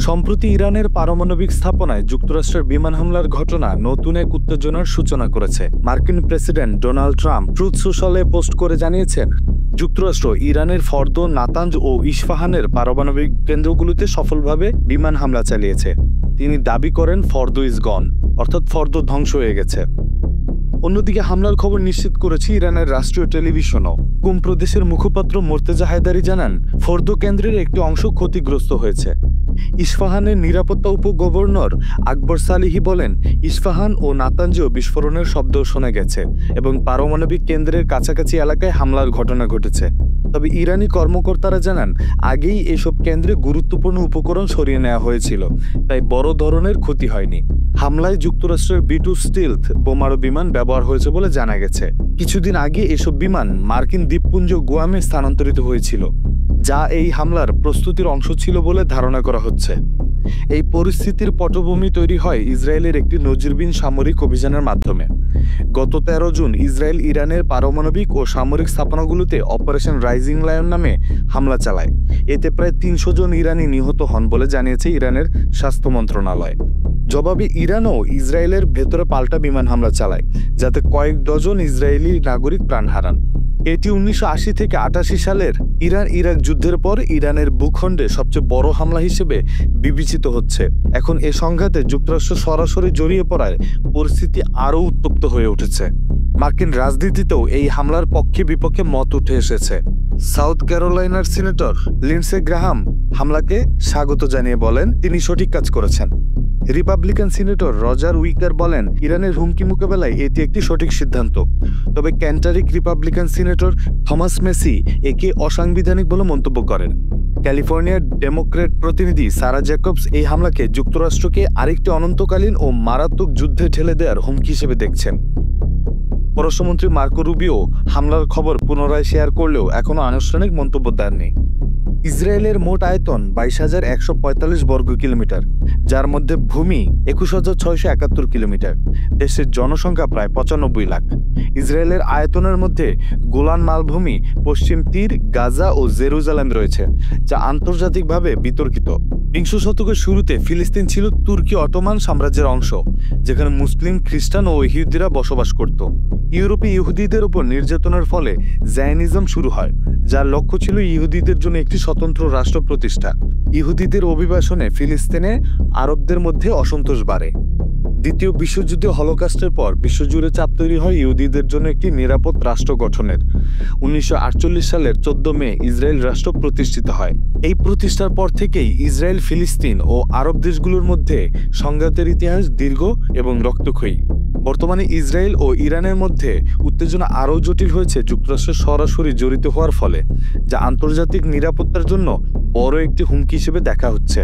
সম্প্রতি ইরানের পারমাণবিক স্থাপনায় যুক্তরাষ্ট্রের বিমান হামলার ঘটনা নতুন এক উত্তেজনার সূচনা করেছে। মার্কিন প্রেসিডেন্ট ডোনাল্ড ট্রাম্প ট্রুথ সোশ্যালে পোস্ট করে জানিয়েছেন, যুক্তরাষ্ট্র ইরানের ফর্দো, নাতাঞ্জ ও ইস্পাহানের পারমাণবিক কেন্দ্রগুলোতে সফলভাবে বিমান হামলা চালিয়েছে। তিনি দাবি করেন ফর্দো ইজ গন, অর্থাৎ ফর্দো ধ্বংস হয়ে গেছে। অন্যদিকে হামলার খবর নিশ্চিত করেছে ইরানের রাষ্ট্রীয় টেলিভিশনও। কুম প্রদেশের মুখপাত্র মোর্তেজা হায়দারি জানান, ফর্দো কেন্দ্রের একটি অংশ ক্ষতিগ্রস্ত হয়েছে। ইস্পাহানের নিরাপত্তা উপগভর্নর আকবর সালিহি বলেন, ইস্পাহান ও নাতাঞ্জেও বিস্ফোরণের শব্দ শোনা গেছে এবং পারমাণবিক কেন্দ্রের কাছাকাছি এলাকায় হামলার ঘটনা ঘটেছে। তবে ইরানি কর্মকর্তারা জানান, আগেই এসব কেন্দ্রে গুরুত্বপূর্ণ উপকরণ সরিয়ে নেওয়া হয়েছিল, তাই বড় ধরনের ক্ষতি হয়নি। হামলায় যুক্তরাষ্ট্রের B-2 স্টিলথ বোমারু বিমান ব্যবহার হয়েছে বলে জানা গেছে। কিছুদিন আগে এসব বিমান মার্কিন দ্বীপপুঞ্জ গুয়ামে স্থানান্তরিত হয়েছিল, যা এই হামলার প্রস্তুতির অংশ ছিল বলে ধারণা করা হচ্ছে। এই পরিস্থিতির পটভূমি তৈরি হয় ইসরায়েলের একটি নজিরবিহীন সামরিক অভিযানের মাধ্যমে। গত 13 জুন ইসরায়েল ইরানের পারমাণবিক ও সামরিক স্থাপনাগুলোতে অপারেশন রাইজিং লায়ন নামে হামলা চালায়। এতে প্রায় 300 জন ইরানি নিহত হন বলে জানিয়েছে ইরানের স্বাস্থ্য মন্ত্রণালয়। জবাবে ইরানও ইসরায়েলের ভেতরে পাল্টা বিমান হামলা চালায়, যাতে কয়েক ডজন ইসরায়েলি নাগরিক প্রাণ হারান। এটি 1980 থেকে 88 সালের ইরান-ইরাক যুদ্ধের পর ইরানের ভূখণ্ডে সবচেয়ে বড় হামলা হিসেবে বিবেচিত হচ্ছে। এখন এ সংঘাতে যুক্তরাষ্ট্র সরাসরি জড়িয়ে পড়ায় পরিস্থিতি আরও উত্তপ্ত হয়ে উঠেছে। মার্কিন রাজনীতিতেও এই হামলার পক্ষে বিপক্ষে মত উঠে এসেছে। সাউথ ক্যারোলাইনার সিনেটর লিন্ডসে গ্রাহাম হামলাকে স্বাগত জানিয়ে বলেন, তিনি সঠিক কাজ করেছেন। রিপাবলিকান সিনেটর রজার উইকার বলেন, ইরানের হুমকি মোকাবেলায় এটি একটি সঠিক সিদ্ধান্ত। তবে ক্যান্টারিক রিপাবলিকান সিনেটর থমাস মেসি একে অসাংবিধানিক বলে মন্তব্য করেন। ক্যালিফোর্নিয়ার ডেমোক্র্যাট প্রতিনিধি সারা জ্যাকবস এই হামলাকে যুক্তরাষ্ট্রকে আরেকটি অনন্তকালীন ও মারাত্মক যুদ্ধে ঠেলে দেওয়ার হুমকি হিসেবে দেখছেন। পররাষ্ট্রমন্ত্রী মার্কো রুবিও হামলার খবর পুনরায় শেয়ার করলেও এখনও আনুষ্ঠানিক মন্তব্য দেননি। ইসরায়েলের মোট আয়তন 22,145 বর্গ কিলোমিটার, যার মধ্যে ভূমি 21,671 কিলোমিটার। দেশের জনসংখ্যা প্রায় 95 লাখ। ইসরায়েলের আয়তনের মধ্যে গোলান মালভূমি, পশ্চিম তীর, গাজা ও জেরুজালেম রয়েছে, যা আন্তর্জাতিকভাবে বিতর্কিত। বিংশ শতকের শুরুতে ফিলিস্তিন ছিল তুর্কি অটোমান সাম্রাজ্যের অংশ, যেখানে মুসলিম, খ্রিস্টান ও ইহুদিরা বসবাস করত। ইউরোপে ইহুদিদের উপর নির্যাতনের ফলে জায়নিজম শুরু হয়, যার লক্ষ্য ছিল ইহুদিদের জন্য একটি স্বতন্ত্র রাষ্ট্র প্রতিষ্ঠা। ইহুদিদের অভিবাসনে ফিলিস্তিনে আরবদের মধ্যে অসন্তোষ বাড়ে। দ্বিতীয় বিশ্বযুদ্ধে হলোকাস্টের পর বিশ্বজুড়ে চাপ তৈরি হয় ইহুদিদের জন্য একটি নিরাপদ রাষ্ট্র গঠনের। 1948 সালের 14 মে ইসরায়েল রাষ্ট্র প্রতিষ্ঠিত হয়। এই প্রতিষ্ঠার পর থেকেই ইসরায়েল, ফিলিস্তিন ও আরব দেশগুলোর মধ্যে সংঘাতের ইতিহাস দীর্ঘ এবং রক্তক্ষয়ী। বর্তমানে ইসরায়েল ও ইরানের মধ্যে উত্তেজনা আরও জটিল হয়েছে যুক্তরাষ্ট্রের সরাসরি জড়িত হওয়ার ফলে, যা আন্তর্জাতিক নিরাপত্তার জন্য বড় একটি হুমকি হিসেবে দেখা হচ্ছে।